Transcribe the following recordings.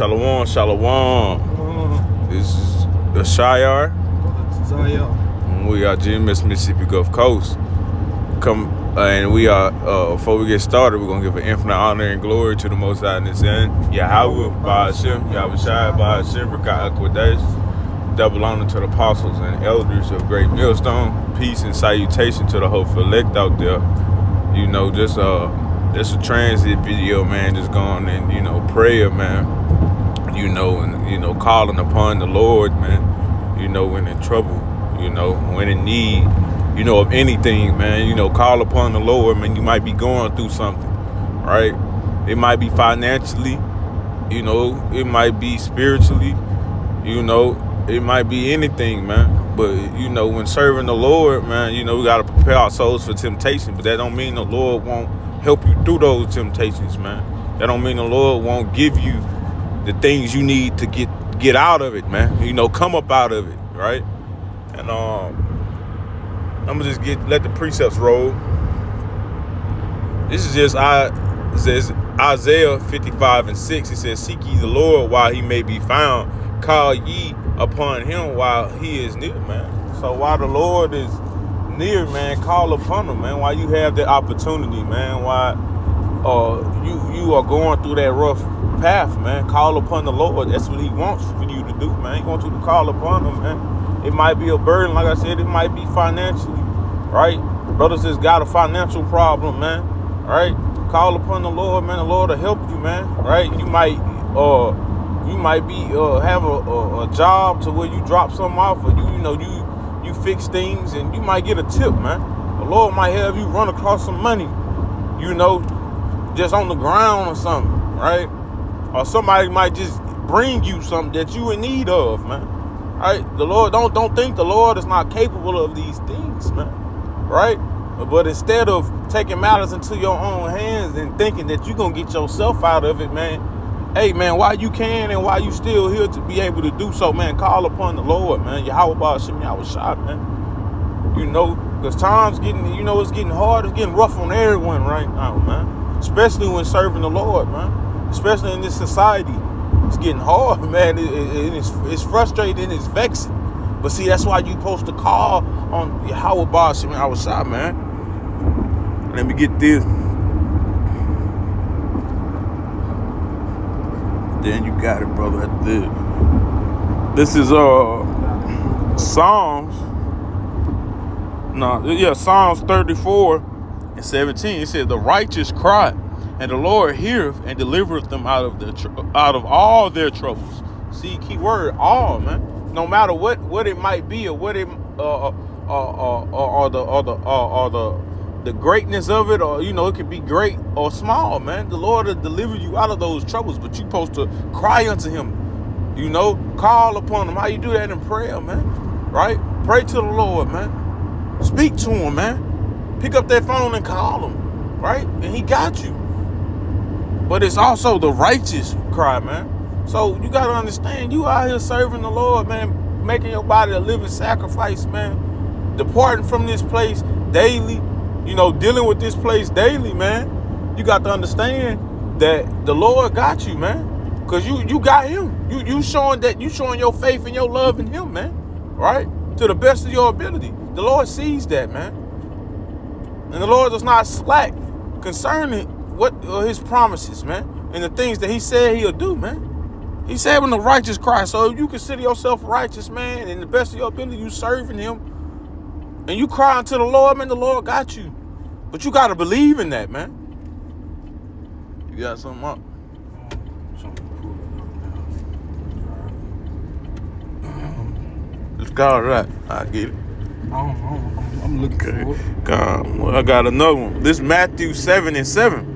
Shalom, shalom. This is the Shire. And we are GMS Mississippi Gulf Coast. And we are, before we get started, we're going to give an infinite honor and glory to the Most High in this end. Yahweh, Ba'ashem, Yahweh Shai, Ba'ashem, Rakah Akwadesh. Double honor to the apostles and elders of Great Millstone. Peace and salutation to the hopeful elect out there. You know, just a transit video, man, just going in, prayer, man, and, calling upon the Lord, man, when in trouble, when in need, of anything, man, call upon the Lord, man. You might be going through something, right? It might be financially, it might be spiritually, it might be anything, man. But, when serving the Lord, man, we got to prepare our souls for temptation, but that don't mean the Lord won't help you through those temptations, man. That don't mean the Lord won't give you the things you need to get out of it, man. Come up out of it, right? And I'm gonna just let the precepts roll. This is just says Isaiah 55:6. It says, "Seek ye the Lord while he may be found. Call ye upon him while he is near," man. So while the Lord is near, man, call upon him, man. While you have the opportunity, man, while you are going through that rough path, man, call upon the Lord. That's what he wants for you to do, man. He wants you to call upon him, man. It might be a burden, like I said, it might be financially, right? Brothers just got a financial problem, man, right? Call upon the Lord, man. The Lord will help you, man, right? You might be have a job to where you drop something off, or you fix things, and you might get a tip, man. The Lord might have you run across some money, just on the ground or something, right? Or somebody might just bring you something that you in need of, man. Right? The Lord, don't think the Lord is not capable of these things, man. Right? But instead of taking matters into your own hands and thinking that you're gonna get yourself out of it, man, hey, man, while you can and while you still here to be able to do so, man, call upon the Lord, man. Yahweh Ba'ashem, Yahweh Shai, man. Because times getting, it's getting hard, it's getting rough on everyone right now, man. Especially when serving the Lord, man. Especially in this society. It's getting hard, man. It's frustrating and it's vexing. But see, that's why you supposed to call on Yahweh Ba'ashem, Yahweh Shai, man. Let me get this. Then you got it, brother. This is Psalms 34:17. It says, "The righteous cry, and the Lord heareth and delivereth them out of all their troubles." See, key word, all, man. No matter what it might be, or what it the greatness of it, or it could be great or small, man. The Lord will deliver you out of those troubles, but you're supposed to cry unto him, call upon him. How you do that in prayer, man? Right? Pray to the Lord, man. Speak to him, man. Pick up that phone and call him, right? And he got you. But it's also the righteous cry, man. So you got to understand, you out here serving the Lord, man, making your body a living sacrifice, man, departing from this place daily, dealing with this place daily, man. You got to understand that the Lord got you, man, because you got him. You showing your faith and your love in him, man, right? To the best of your ability. The Lord sees that, man. And the Lord does not slack concerning what his promises, man, and the things that he said he'll do, man. He said when the righteous cry. So if you consider yourself righteous, man, and the best of your ability, you serving him, and you cry unto the Lord, man, the Lord got you. But you got to believe in that, man. You got something up? Let's call it that. I get it. I'm looking for it. Well, I got another one. This Matthew 7:7.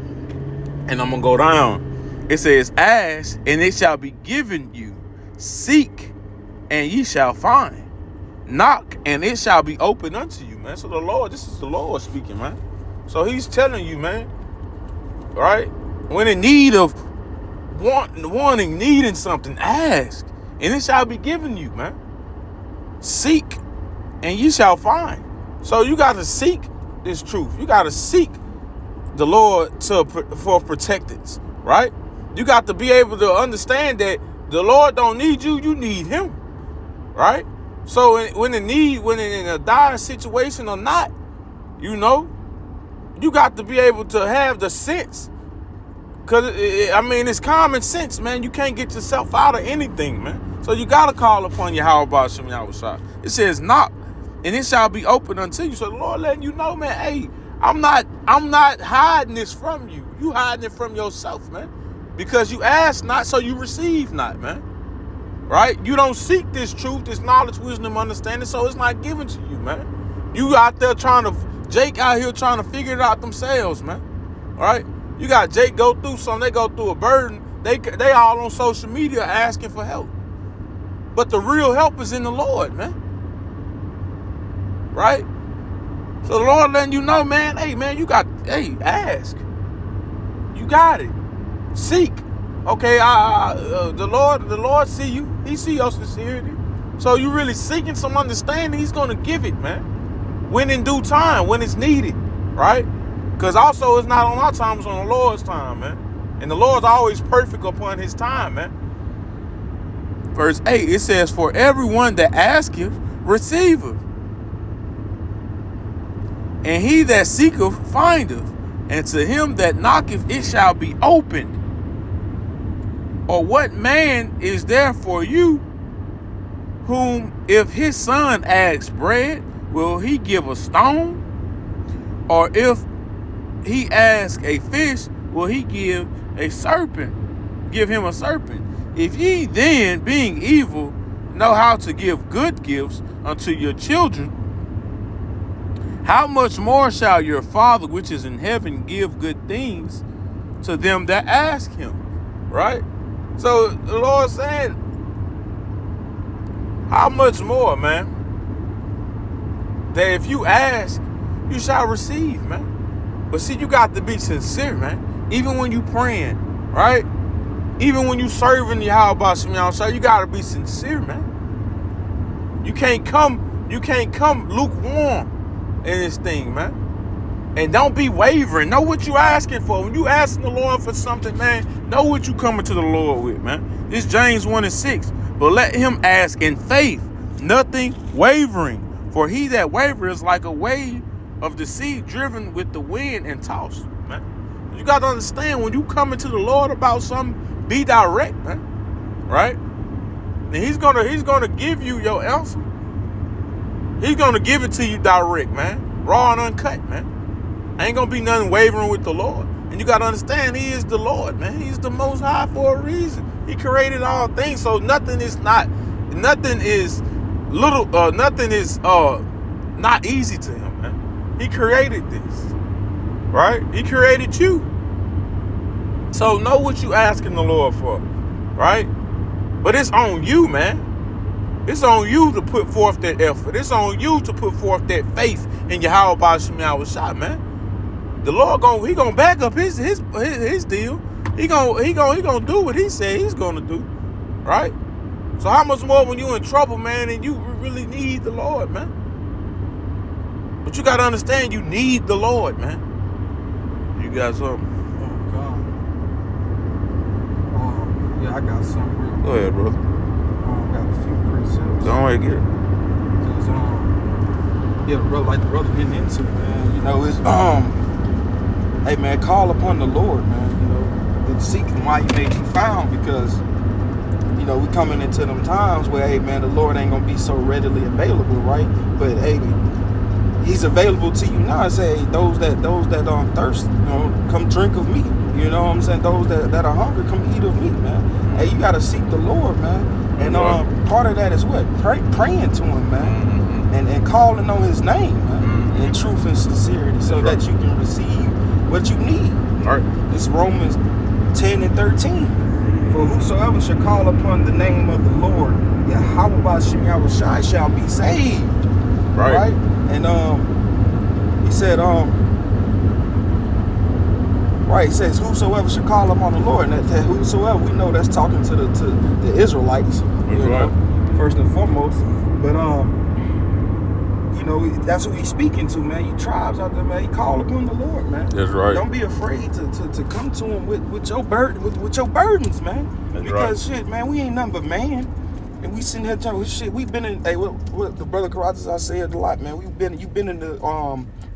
And I'm going to go down. It says, "Ask, and it shall be given you. Seek, and ye shall find. Knock, and it shall be opened unto you," man. So this is the Lord speaking, man. So he's telling you, man, right? When in need of needing something, ask, and it shall be given you, man. Seek, and ye shall find. So you got to seek this truth. You got to seek the Lord for protectance, right? You got to be able to understand that the Lord don't need you, you need him. Right? So when in a dire situation or not, you know, you got to be able to have the sense. Because, it's common sense, man. You can't get yourself out of anything, man. So you got to call upon Yahweh Hashem Yahushua. It says, knock, and it shall be open unto you. So the Lord letting you know, man, hey, I'm not hiding this from you. You hiding it from yourself, man. Because you ask not, so you receive not, man. Right? You don't seek this truth, this knowledge, wisdom, understanding, so it's not given to you, man. You out there Jake out here trying to figure it out themselves, man. All right? You got Jake go through something, they go through a burden, they all on social media asking for help. But the real help is in the Lord, man. Right? So the Lord letting you know, man, hey, ask. You got it. Seek. Okay, the Lord see you. He see your sincerity. So you really seeking some understanding, he's going to give it, man. When in due time, when it's needed, right? Because also it's not on our time, it's on the Lord's time, man. And the Lord's always perfect upon his time, man. Verse 8, it says, for everyone that asketh, receiveth. And he that seeketh, findeth. And to him that knocketh, it shall be opened. Or what man is there for you, whom if his son asks bread, will he give a stone? Or if he asks a fish, will he give him a serpent? If ye then, being evil, know how to give good gifts unto your children, how much more shall your Father which is in heaven give good things to them that ask him? Right? So the Lord saying, how much more, man? That if you ask, you shall receive, man. But see, you got to be sincere, man. Even when you praying, right? Even when you serving Yahweh Hashem Yahushua, you got to be sincere, man. You can't come lukewarm in this thing, man. And don't be wavering. Know what you asking for. When you asking the Lord for something, man, know what you coming to the Lord with, man. This James 1:6. But let him ask in faith, nothing wavering. For he that wavers is like a wave of the sea driven with the wind and tossed, man. You got to understand, when you coming to the Lord about something, be direct, man. Right? And he's gonna give you your answer. He's gonna give it to you direct, man. Raw and uncut, man. Ain't gonna be nothing wavering with the Lord. And you gotta understand, he is the Lord, man. He's the Most High for a reason. He created all things, so nothing is not easy to him, man. He created this, right? He created you. So know what you asking the Lord for, right? But it's on you, man. It's on you to put forth that effort. It's on you to put forth that faith in Yahweh Hashem Yahushua, man. The Lord he gonna back up his deal. He gonna do what he said he's gonna do, right? So how much more when you in trouble, man, and you really need the Lord, man? But you gotta understand, you need the Lord, man. You got something? Yeah, I got something real quick. Go ahead, brother. I got a few precepts. Don't worry, get it. Because, the brother getting into, man, you know, it's, hey, man, call upon the Lord, man, you know, and seek him while he may be found, because, you know, we coming into them times where, hey, man, the Lord ain't gonna be so readily available, right? But, hey, he's available to you now. Say, hey, those that thirst, you know, come drink of me. You know what I'm saying? Those that are hungry, come eat of me, man. Hey, you gotta seek the Lord, man. And part of that is what? Praying to him, man. And calling on his name, man. In truth and sincerity, so that you can receive what you need. All right. It's Romans 10:13. For whosoever shall call upon the name of the Lord, Yahweh Hashem Yahushua, shall be saved. Right? And he said, right, it says, whosoever should call upon the Lord. And that whosoever, we know that's talking to the Israelites, you know, first and foremost. But, you know, that's who he's speaking to, man. You tribes out there, man. He call upon the Lord, man. That's right. Don't be afraid to come to him with your with your burdens, man. That's because right. shit, man, we ain't nothing but man. And we sitting here talking shit. We've been in what the brother Karatas, I said a lot, man. You've been in the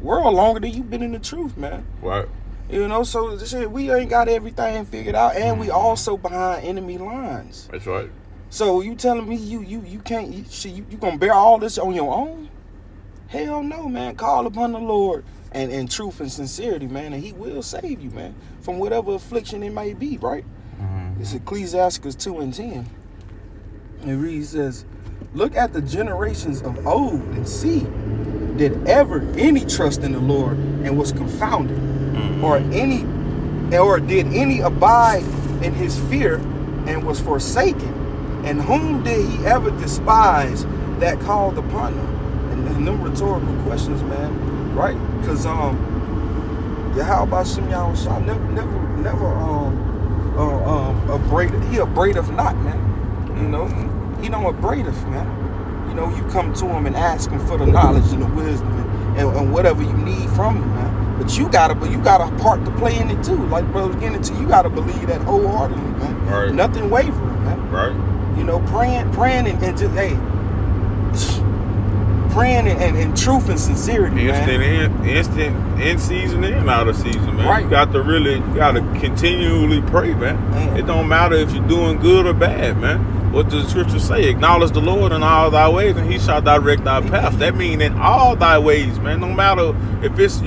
world longer than you've been in the truth, man. Right. You know, so shit, we ain't got everything figured out, and we also behind enemy lines. That's right. So you telling me you can't you gonna bear all this on your own? Hell no, man. Call upon the Lord and truth and sincerity, man, and he will save you, man, from whatever affliction it may be, right? Mm-hmm. It's Ecclesiastes 2:10. It reads, says, look at the generations of old and see, did ever any trust in the Lord and was confounded? Mm-hmm. Or did any abide in his fear and was forsaken? And whom did he ever despise that called upon him? And them rhetorical questions, man, right? Because Yahweh Shem Yahushua never he abradeth not, man. You know, he don't abradeth, man. You know, you come to him and ask him for the knowledge and the wisdom and whatever you need from him, man. But you got a part to play in it too. Like brother was getting into, you gotta believe that wholeheartedly, man. Right. Nothing wavering, man. Right. You know, praying and just praying and truth and sincerity, instant in season and out of season, man. Right. You got to continually pray, man. It don't matter if you're doing good or bad, man. What does the scripture say? Acknowledge the Lord in all thy ways, and he shall direct thy path. That means in all thy ways, man. No matter if it's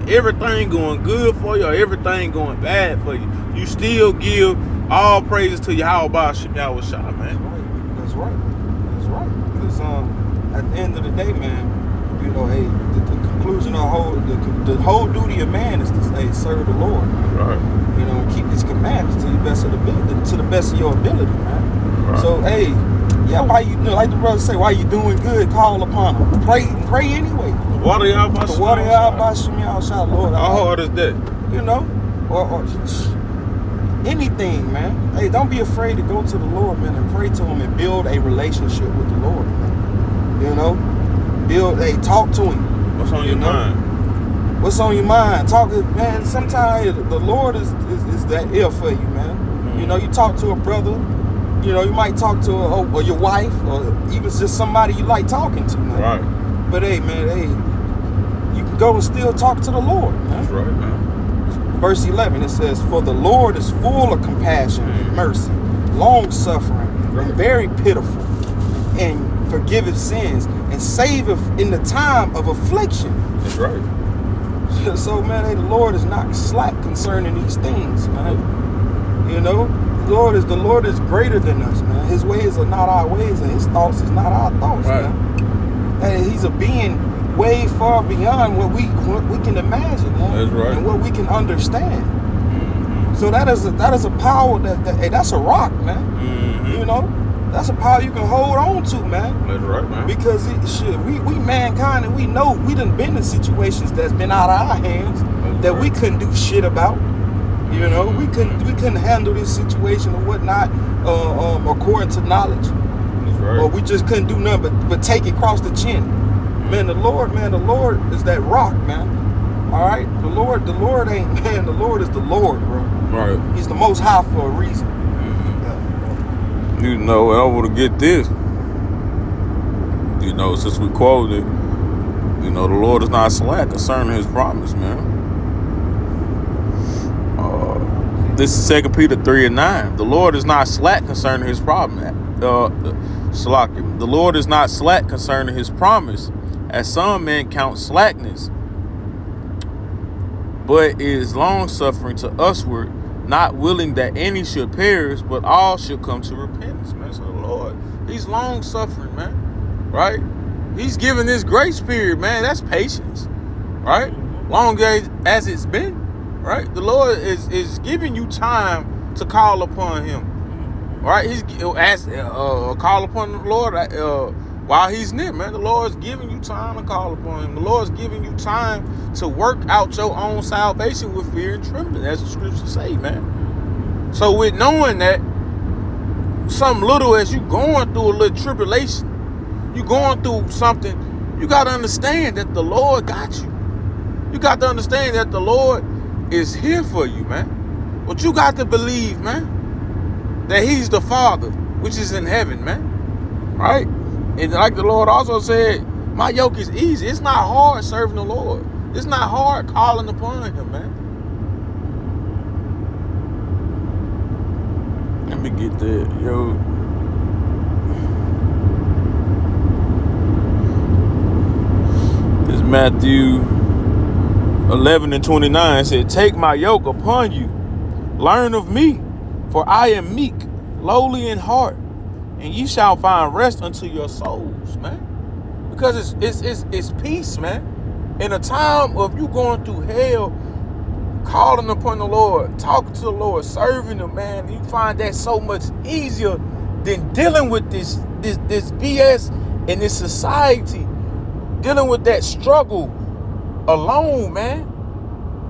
everything going good for you or everything going bad for you, you still give all praises to Yahweh Shem Yahushua, man. That's right. Because at the end of the day, man, you know, hey, the conclusion of the whole duty of man is to serve the Lord, man. Right. You know, and keep his commandments to the best of your ability, man. Right. So, hey, yeah, why you like the brother say, why you doing good? Call upon him. Pray anyway. Water Yahweh Shem Yahushua, Lord. How hard is that? You know, or anything, man. Hey, don't be afraid to go to the Lord, man, and pray to him and build a relationship with the Lord, man. You know, talk to him. What's on your mind? What's on your mind? Talk, man. Sometimes the Lord is that ear for you, man. Mm-hmm. You know, you talk to a brother. You know, you might talk to or your wife, or even just somebody you like talking to, man. Right. But hey, man, you can go and still talk to the Lord, man. That's right, man. Verse 11, it says, for the Lord is full of compassion and mercy, long-suffering, and very pitiful, and forgiveth sins, and saveth in the time of affliction. That's right. So, man, hey, the Lord is not slack concerning these things, man. You know, the Lord is greater than us, man. His ways are not our ways, and his thoughts is not our thoughts, right, man. And he's a being way far beyond what we can imagine, man. That's right. And what we can understand. Mm-hmm. So that is a power that's a rock, man. Mm-hmm. You know, that's a power you can hold on to, man. That's right, man. Because we mankind, and we know we done been in situations that's been out of our hands that we couldn't do shit about. You know, we couldn't handle this situation or whatnot, according to knowledge. That's right. Or we just couldn't do nothing but take it across the chin. Man, the Lord is that rock, man. All right, the Lord ain't, man. The Lord is the Lord, bro. Right. He's the Most High for a reason. Mm-hmm. Yeah. You know, I want to get this. You know, since we quoted, you know, the Lord is not slack concerning his promise, man. This is 2 Peter 3:9. The Lord is not slack concerning his promise. The Lord is not slack concerning his promise, as some men count slackness, but is long-suffering to usward, not willing that any should perish, but all should come to repentance, man. So the Lord, he's long-suffering, man, right? He's giving this grace period, man. That's patience, right? Long as it's been, right? The Lord is giving you time to call upon him, right? He's call upon the Lord while he's near, man. The Lord's giving you time to call upon him. The Lord's giving you time to work out your own salvation with fear and trembling, as the scriptures say, man. So with knowing that, something little as you going through a little tribulation, you going through something, You got to understand that the Lord got you. You got to understand that the Lord is here for you, man. But you got to believe, man, that he's the Father, which is in heaven, man. Right? And like the Lord also said, my yoke is easy. It's not hard serving the Lord. It's not hard calling upon him, man. Let me get that, yo. It's Matthew 11:29 said, take my yoke upon you. Learn of me, for I am meek, lowly in heart, and ye shall find rest unto your souls, man. Because it's peace, man. In a time of you going through hell, calling upon the Lord, talking to the Lord, serving him, man, you find that so much easier than dealing with this BS in this society, dealing with that struggle alone, man.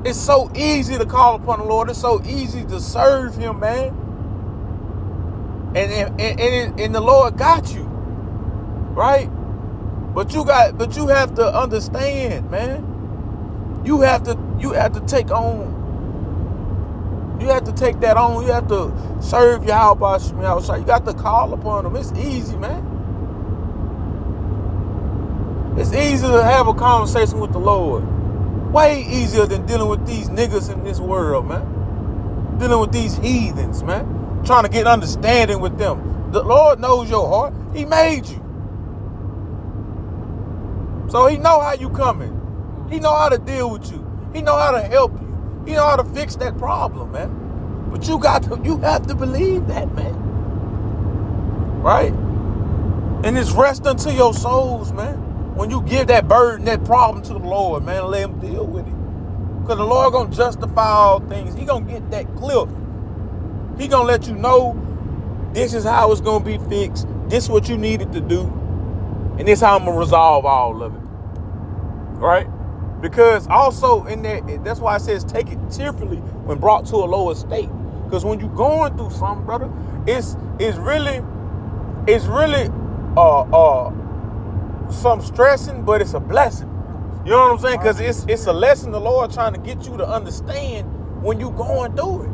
It's so easy to call upon the Lord. It's so easy to serve him, man. And the Lord got you, right? But you have to understand, man. You have to take that on. You have to serve Yahweh Shemi outside. You got to call upon him. It's easy, man. It's easy to have a conversation with the Lord. Way easier than dealing with these niggas in this world, man. Dealing with these heathens, man. Trying to get understanding with them. The Lord knows your heart. He made you. So he know how you coming. He know how to deal with you. He know how to help you. He know how to fix that problem, man. But you have to believe that, man. Right? And it's rest unto your souls, man. When you give that burden, that problem to the Lord, man, let him deal with it. Because the Lord gonna justify all things. He gonna get that clear. He gonna let you know this is how it's gonna be fixed. This is what you needed to do. And this is how I'm gonna resolve all of it. Right? Because also in that, that's why it says take it cheerfully when brought to a lower state. Because when you're going through something, brother, it's really some stressing, but it's a blessing. You know what I'm saying? Because it's a lesson the Lord trying to get you to understand when you going through it.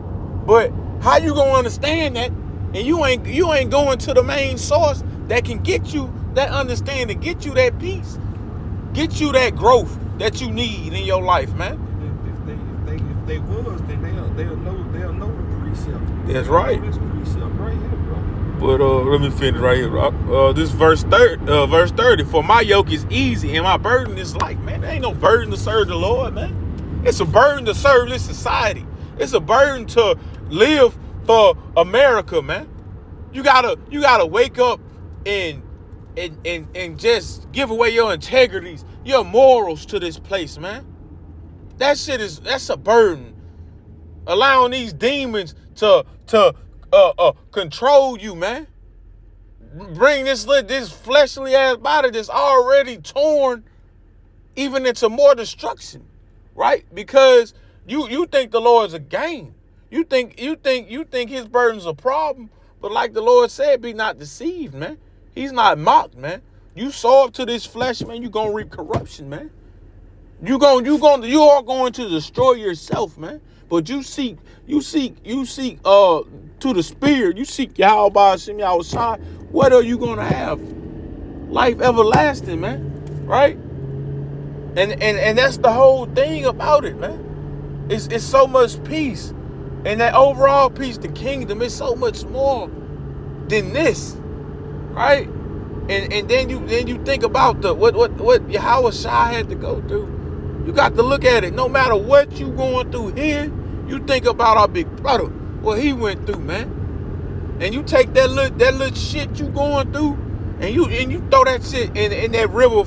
But how you gonna understand that? And you ain't going to the main source that can get you that understanding, get you that peace, get you that growth that you need in your life, man. If they was, then they'll know the precept. That's right. This precept right here, bro. But let me finish right here. This verse 30. For my yoke is easy and my burden is light, man. There ain't no burden to serve the Lord, man. It's a burden to serve this society. It's a burden to live for America, man. You gotta wake up and just give away your integrities, your morals to this place, man. That's a burden. Allowing these demons to control you, man. Bring this fleshly ass body that's already torn even into more destruction, right? Because you think the Lord's a game. You think his burden's a problem, but like the Lord said, be not deceived, man. He's not mocked, man. You sow up to this flesh, man, you gonna reap corruption, man. You are going to destroy yourself, man. But you seek to the spirit. You seek Yahweh Shemi outside. What are you gonna have? Life everlasting, man. Right? And that's the whole thing about it, man. It's so much peace. And that overall peace, the kingdom, is so much more than this. Right? And then you think about what Yahweh Shai had to go through. You got to look at it. No matter what you going through here, you think about our big brother, what he went through, man. And you take that little shit you going through, and you throw that shit in that river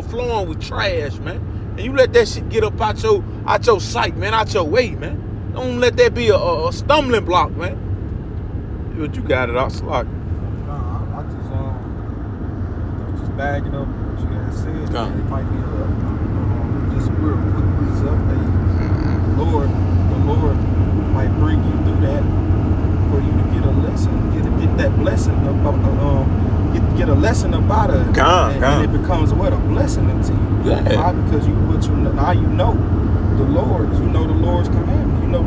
flowing with trash, man. And you let that shit get up out your sight, man, out your way, man. Don't let that be a stumbling block, man. But you got it, I'll slide. I just bagging up what you guys said. It might be just a real quick precept. The Lord might bring you through that for you to get a lesson, get that blessing get a lesson about it, and it becomes what, a blessing into you. Yeah. Why? Because now you know the Lord's commandment, you know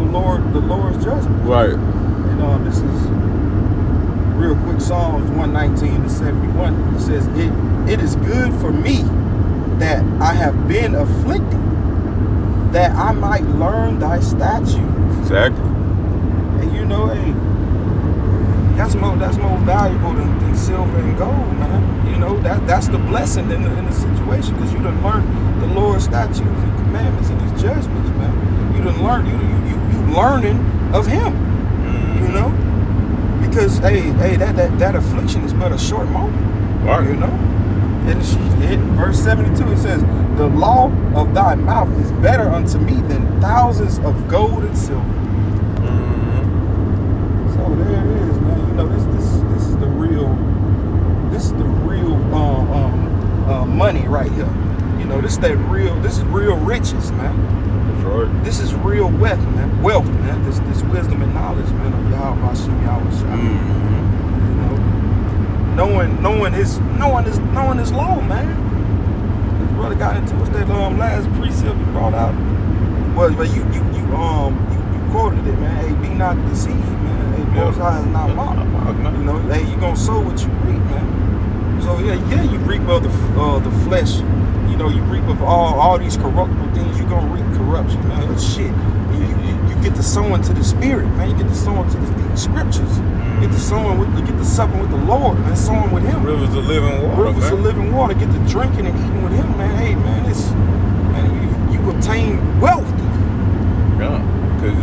the Lord's judgment. Right. And this is real quick. Psalms 119-71. It says, "It is good for me that I have been afflicted, that I might learn thy statutes." Exactly. And you know, hey, that's more valuable than silver and gold, man. You know, that's the blessing in the situation, because you done learn the Lord's statutes and commandments and His judgments, man. You done learn, you learning of Him. You know, because hey, that affliction is but a short moment. Right. You know, and verse 72, it says, "The law of thy mouth is better unto me than thousands of gold and silver." So there it is, man. You know, this is the real money right here. You know, this is real riches, man. That's right. This is real wealth, man. This wisdom and knowledge, man, of Yahweh Hashem Yahweh. You know, knowing his law, man. This brother got into us that last precept you brought out. Well, you quoted it, man. Hey, be not deceived, man. Hey, Most High is not mocked. You know, hey, you gonna sow what you reap, man. So yeah, you reap of the flesh. You know, you reap of all these corruptible things. You gonna reap corruption, man. That's shit. You get to sow into the spirit, man. You get to sow into the scriptures. You get to supping with the Lord, man. Sowing with Him. Rivers of living water. Rivers of living water. Get to drinking and eating with Him, man. Hey, man, you obtain wealth. Yeah, because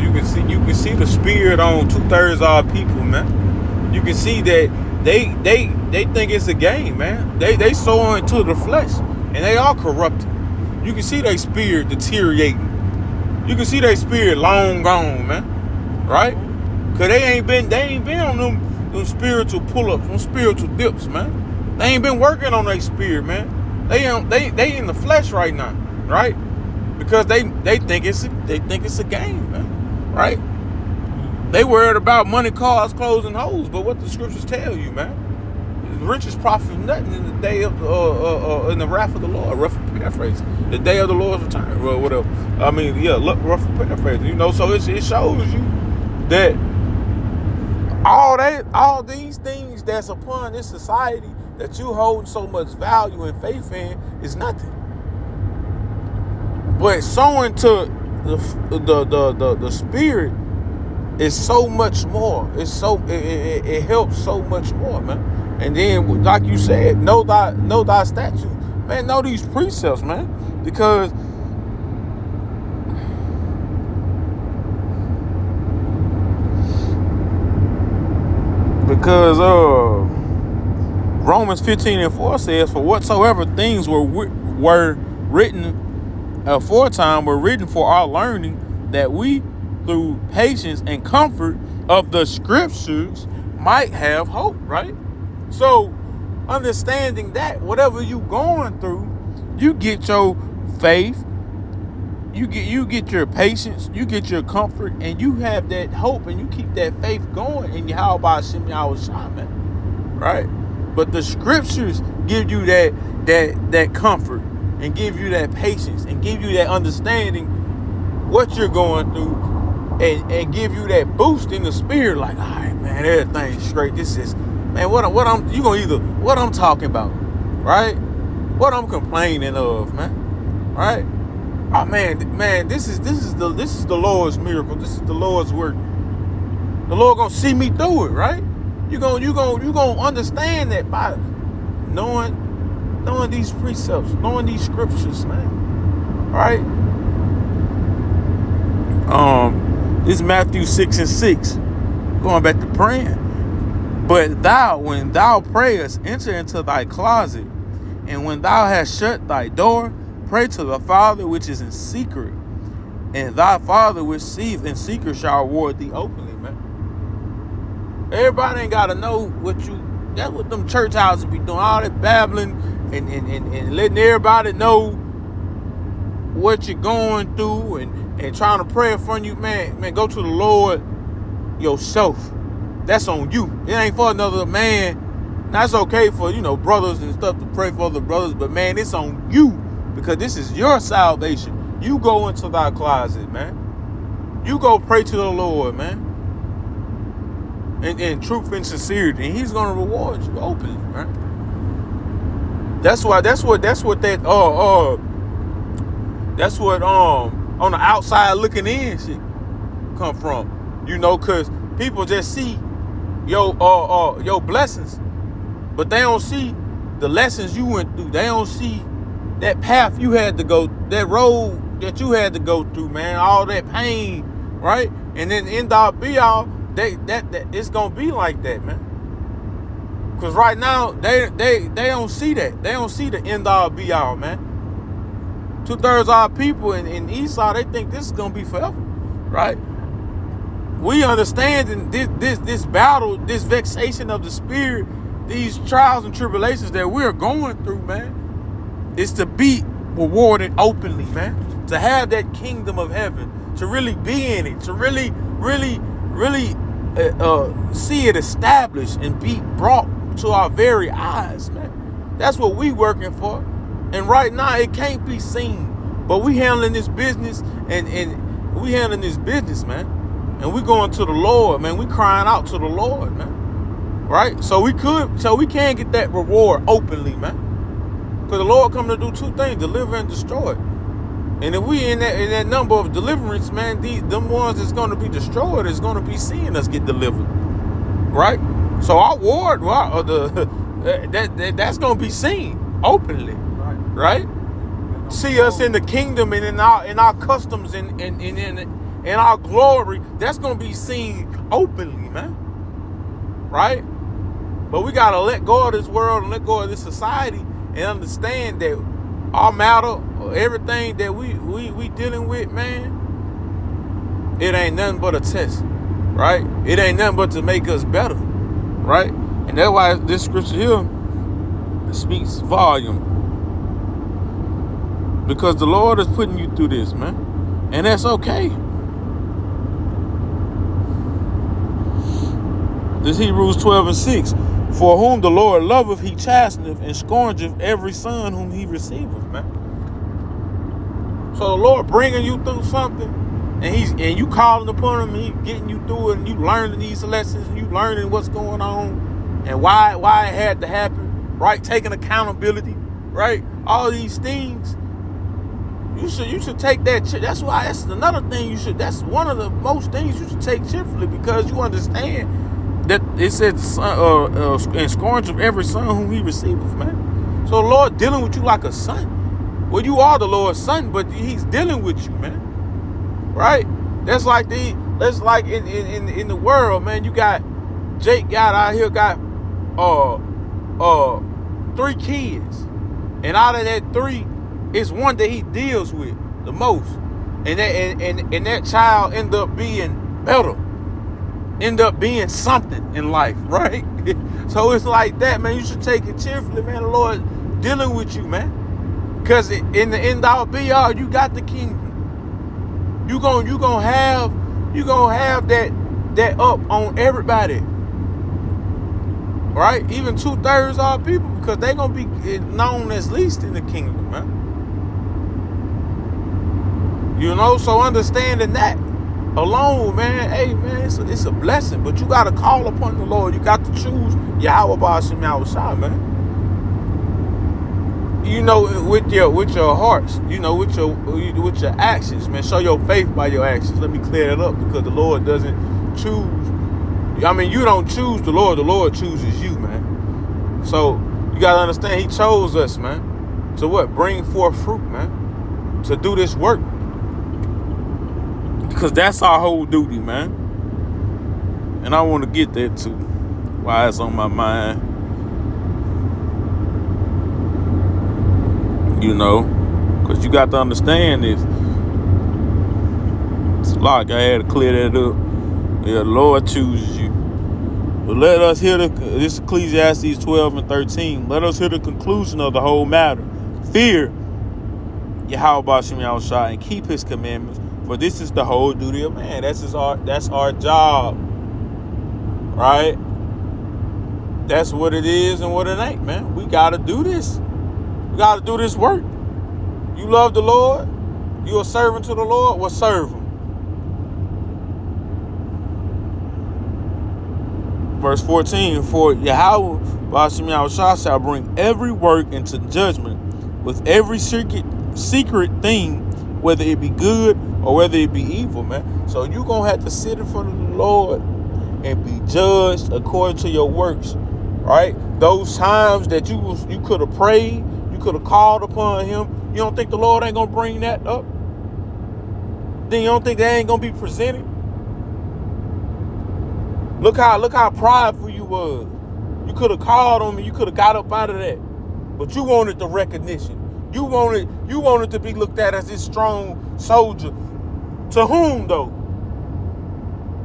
you can see the spirit on 2/3 of our people, man. You can see that they think it's a game, man. They sow into the flesh, and they are corrupted. You can see their spirit deteriorating. You can see their spirit long gone, man. Right? Cause they ain't been on them spiritual pull-ups, them spiritual dips, man. They ain't been working on their spirit, man. They in the flesh right now, right? Because they think it's a game, man. Right? They worried about money, cars, clothes, and hoes, but what the scriptures tell you, man, the richest profit nothing in the day of in the wrath of the Lord. Rough paraphrase, the day of the Lord's return, or whatever. I mean, yeah, look, rough paraphrase. You know, so it shows you that all these things that's upon this society that you hold so much value and faith in is nothing. But sowing to the spirit is so much more. It helps so much more, man. And then, like you said, know thy statutes, man. Know these precepts, man, because Romans 15:4 says, "For whatsoever things were written aforetime were written for our learning, that we, through patience and comfort of the scriptures, might have hope." Right? So, understanding that whatever you going through, you get your faith, you get your patience, you get your comfort, and you have that hope, and you keep that faith going in Yahweh Hashem Yahweh Shah, man. Right? But the scriptures give you that comfort, and give you that patience, and give you that understanding what you're going through, and give you that boost in the spirit, like, all right, man, everything's straight. This is, man, what I'm talking about, right? What I'm complaining of, man, right? Oh man, this is the Lord's miracle. This is the Lord's work. The Lord gonna see me through it, right? You gonna understand that by knowing these precepts, knowing these scriptures, man. Right? This is Matthew 6:6. Going back to praying. "But thou, when thou prayest, enter into thy closet, and when thou hast shut thy door, pray to the Father which is in secret, and thy Father which seeth in secret shall reward thee openly," man. Everybody ain't gotta know that's what them church houses be doing, all that babbling and letting everybody know what you're going through and trying to pray in front of you, man. Man, go to the Lord yourself. that's on you. It ain't for another man. Now, it's okay for, brothers and stuff to pray for other brothers, but man, it's on you because this is your salvation. You go into thy closet, man. You go pray to the Lord, man. In truth and sincerity, and he's gonna reward you openly, right? That's what on the outside looking in shit come from, cause people just see your blessings, but they don't see the lessons you went through. They don't see that path you had to go, that road that you had to go through, man. All that pain, right? And then end all be all. That it's gonna be like that, man. Cause right now they don't see that. They don't see the end all be all, man. 2/3 of our people in Esau, they think this is gonna be forever, right? We understand this battle, this vexation of the spirit, these trials and tribulations that we're going through, man, is to be rewarded openly, man. To have that kingdom of heaven, to really be in it, to really see it established and be brought to our very eyes, man. That's what we working for. And right now it can't be seen, but we handling this business and we handling this business, man. And we going to the Lord, man. We crying out to the Lord, man. Right? So we can get that reward openly, man. Because the Lord come to do two things: deliver and destroy. And if we in that number of deliverance, man, them ones that's going to be destroyed is going to be seeing us get delivered, right? So our ward, that's going to be seen openly, right? See us in the kingdom and in our customs and in our glory. That's going to be seen openly, man, right? But we got to let go of this world and let go of this society and understand that our matter, everything that we dealing with, man, it ain't nothing but a test, right? It ain't nothing but to make us better, right? And that's why this scripture here speaks volume, because the Lord is putting you through this, man, and that's okay. This Hebrews 12:6. For whom the Lord loveth, he chasteneth, and scourgeth every son whom he receiveth, man. So the Lord bringing you through something, and you calling upon him, and he getting you through it, and you learning these lessons, and you learning what's going on, and why it had to happen, right? Taking accountability, right? All these things. You should take that. That's another thing that's one of the most things you should take cheerfully, because you understand that it said, and scourge of every son whom he receiveth, man. So the Lord dealing with you like a son. Well, you are the Lord's son, but he's dealing with you, man. Right? That's like in the world, man. You got Jake out here got 3 kids. And out of that 3, it's one that he deals with the most. And that child end up being better. End up being something in life, right? So it's like that, man. You should take it cheerfully, man. The Lord dealing with you, man. Because in the end all be all, you got the kingdom. You gonna have that up on everybody, right? Even 2/3 of our people, because they gonna be known as least in the kingdom, man. So understanding that alone, man, hey, man, it's a blessing. But you got to call upon the Lord. You got to choose Yahweh Ba'Shem Yahushua, man. With your hearts, with your actions, man. Show your faith by your actions. Let me clear that up, because the Lord doesn't choose. I mean, you don't choose the Lord. The Lord chooses you, man. So you got to understand, he chose us, man, to what? Bring forth fruit, man, to do this work. Because that's our whole duty, man. And I want to get that too, while it's on my mind. Because you got to understand this. It's like I had to clear that up. Yeah, the Lord chooses you. But let us hear this Ecclesiastes 12:13. Let us hear the conclusion of the whole matter. Fear Yahweh Ba'Shem Yahushua and keep his commandments. For this is the whole duty of man. That's our job. right? That's what it is and what it ain't, man. We got to do this. We got to do this work. You love the Lord? You a servant to the Lord? Well, serve him. Verse 14, for Yahweh Ba'ashem Yahushua shall bring every work into judgment with every secret thing, whether it be good or whether it be evil, man. So you're going to have to sit in front of the Lord and be judged according to your works, right? Those times that you could have prayed, you could have called upon him, you don't think the Lord ain't going to bring that up? Then you don't think that ain't going to be presented? Look how prideful you was. You could have called on me. You could have got up out of that. But you wanted the recognition. You wanted to be looked at as this strong soldier. To whom though?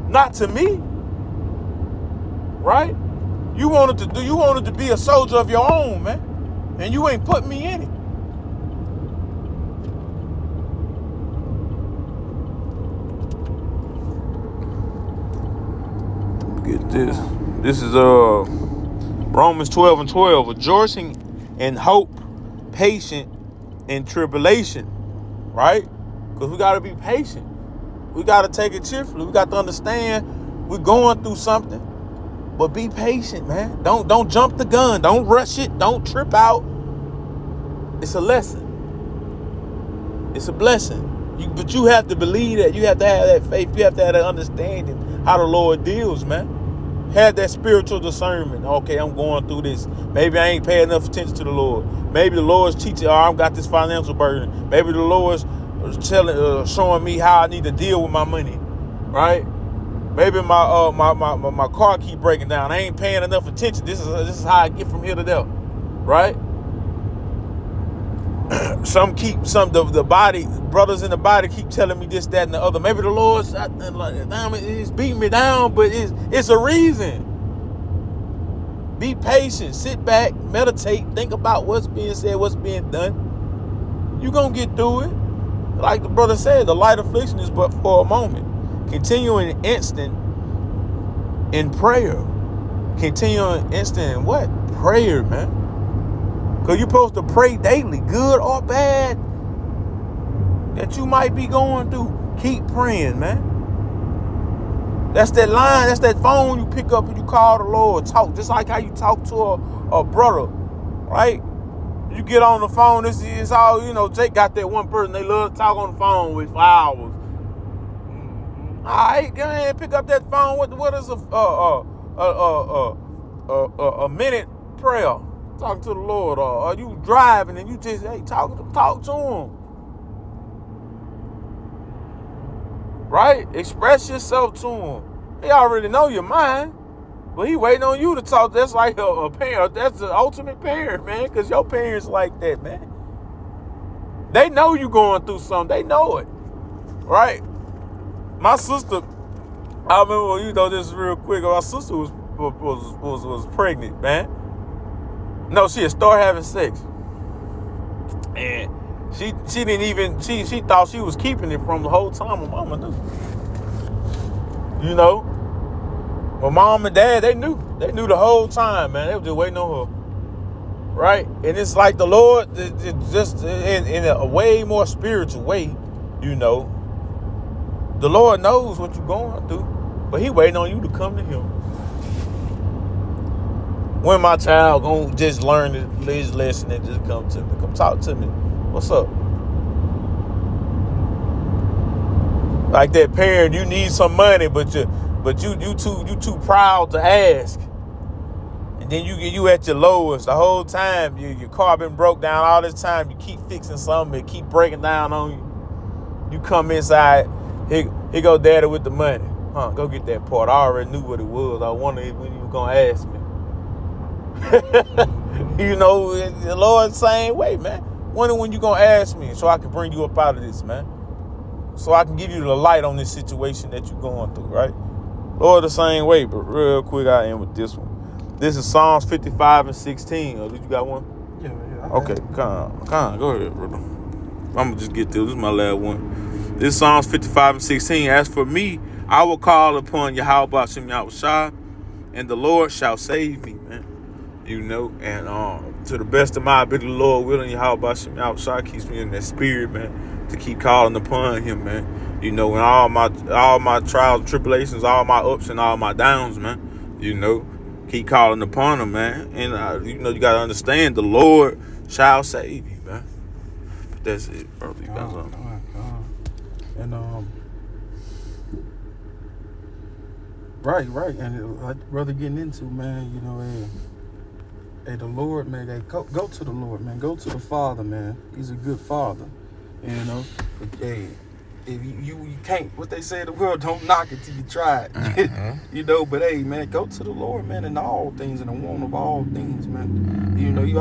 Not to me. Right? You wanted to be a soldier of your own, man. And you ain't put me in it. Get this. This is Romans 12:12. Rejoicing in hope, patient in tribulation. Right? Because we got to be patient. We got to take it cheerfully. We got to understand we're going through something. But be patient, man. Don't jump the gun. Don't rush it. Don't trip out. It's a lesson. It's a blessing. But you have to believe that. You have to have that faith. You have to have that understanding how the Lord deals, man. Have that spiritual discernment. Okay, I'm going through this. Maybe I ain't paying enough attention to the Lord. Maybe the Lord's teaching, I've got this financial burden. Maybe the Lord's showing me how I need to deal with my money, right? Maybe my car keep breaking down. I ain't paying enough attention. This is how I get from here to there, right? The body, brothers in the body keep telling me this, that, and the other. Maybe the Lord's is beating me down, but it's a reason. Be patient, sit back, meditate, think about what's being said, what's being done. You're going to get through it. Like the brother said, the light affliction is but for a moment. Continuing instant in prayer. Continuing instant in what? Prayer, man. Because you're supposed to pray daily, good or bad, that you might be going through. Keep praying, man. That's that line, that's that phone you pick up and you call the Lord. Talk, just like how you talk to a brother, right? You get on the phone, it's all, Jake got that one person, they love to talk on the phone with for hours. All right, go ahead and pick up that phone. What is a minute prayer? Talking to the Lord, or are you driving and you just talk to him, right? Express yourself to him. He already know your mind, but he waiting on you to talk. That's like a parent. That's the ultimate parent, man. Because your parents like that, man. They know you going through something. They know it, right? My sister, I remember, this real quick. My sister was pregnant, man. No, she had started having sex. And she didn't even, she thought she was keeping it from the whole time. My mama knew. My mom and dad, they knew. They knew the whole time, man. They were just waiting on her. Right? And it's like the Lord, just in a way more spiritual way, The Lord knows what you're going through. But he waiting on you to come to him. When my child gonna just learn his lesson and just come to me, come talk to me. What's up? Like that parent, you need some money, but you too proud to ask. And then you at your lowest the whole time. Your car been broke down all this time. You keep fixing something, it keep breaking down on you. You come inside, here go daddy with the money. Go get that part. I already knew what it was. I wondered when you were gonna ask me. The Lord's same way, man. Wonder when you gonna ask me so I can bring you up out of this, man. So I can give you the light on this situation that you're going through, right? Lord, the same way, but real quick, I end with this one. This is Psalms 55:16. Did you got one? Yeah. Okay, come on, go ahead, brother. I'm gonna just get through. This is my last one. This is Psalms 55:16. As for me, I will call upon Yahweh Ba'ashem Yahushua, and the Lord shall save me, man. You know, and to the best of my ability, the Lord willing, Yahweh Shem outside keeps me in that spirit, man, to keep calling upon Him, man. You know, in all my trials and tribulations, all my ups and all my downs, man. You know, keep calling upon Him, man. And you know, you gotta understand, the Lord shall save you, man. But that's it, brother. You got something. And right, and like brother getting into, man, you know, hey, the Lord, man, go to the Lord, man, go to the Father, man. He's a good Father, you know. But, hey, if you can't, what they say in the world, don't knock it till you try it, you know. But hey, man, go to the Lord, man, in all things, in the one of all things, man. You know, you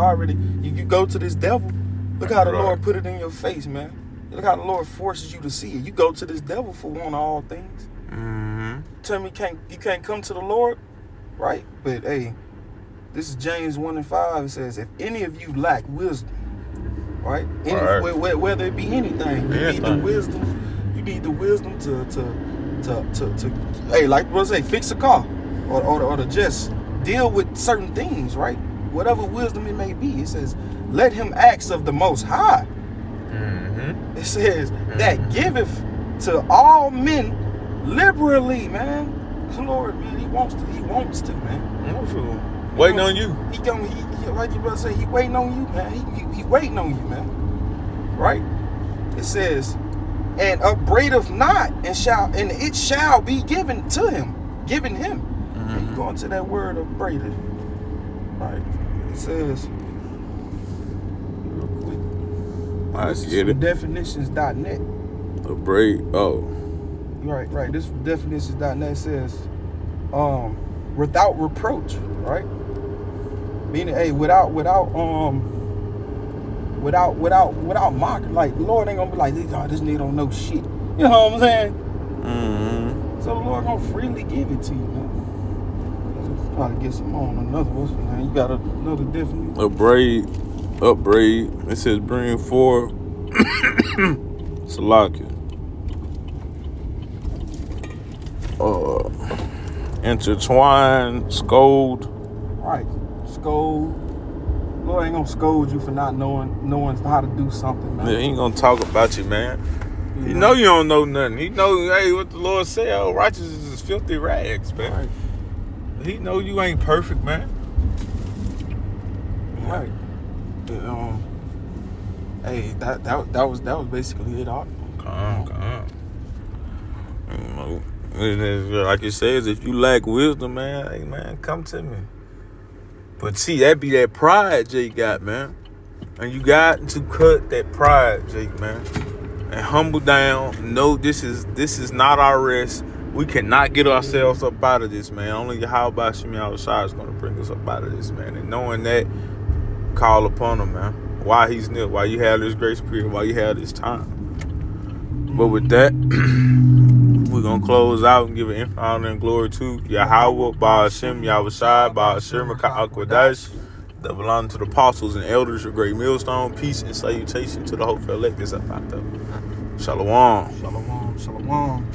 go to this devil. Look how the Lord put it in your face, man. Look how the Lord forces you to see it. You go to this devil for one of all things. Tell me you can't come to the Lord, right? But hey, this is James 1:5. It says, if any of you lack wisdom, right? Whether it be anything, you need the wisdom. You need the wisdom to hey, like brother say, fix a car, or to just deal with certain things, right? Whatever wisdom it may be. It says, let him ask of the Most High. It says that giveth to all men liberally, man. The Lord, man, he wants to, man. Waiting on you. He like your brother say, he waiting on you, man. He waiting on you, man. Right? It says, and upbraideth not, and it shall be given to him, given him. And you go into that word upbraided. Right? It says, This is from definitions.net. Right. This from definitions.net says, without reproach, right? Meaning, hey, without mock. Like, the Lord ain't gonna be like, this nigga don't know shit. You know what I'm saying? So the Lord gonna freely give it to you, man. Try to get some on another one, man. You got another definition. Upbraid. It says bring forth Salakia. Intertwine, scold. Right. Scold. Lord ain't gonna scold you for not knowing how to do something, man. Yeah, he ain't gonna talk about you, man. You know you don't know nothing. He know, hey, what the Lord said, oh, righteousness is filthy rags, man. Right. He know you ain't perfect, man. Right. Hey, that was basically it, all. Come. You know, like it says, if you lack wisdom, man, hey, man, come to me. But see, that be that pride Jake got, man. And you got to cut that pride, Jake, man. And humble down. No, this is not our rest. We cannot get ourselves up out of this, man. Only Yahweh Shem outside is going to bring us up out of this, man. And knowing that, call upon him, man. While he's near, while you have this grace period, while you have this time. But with that, we're going to close out and give an honor and glory to Yahweh, Baal Hashem, Yahweh Shai, Baal Hashem, Akwadash, double honor to the apostles and elders of Great Millstone. Peace and salutation to the hopeful elect that's up out there. Shalom. Shalom.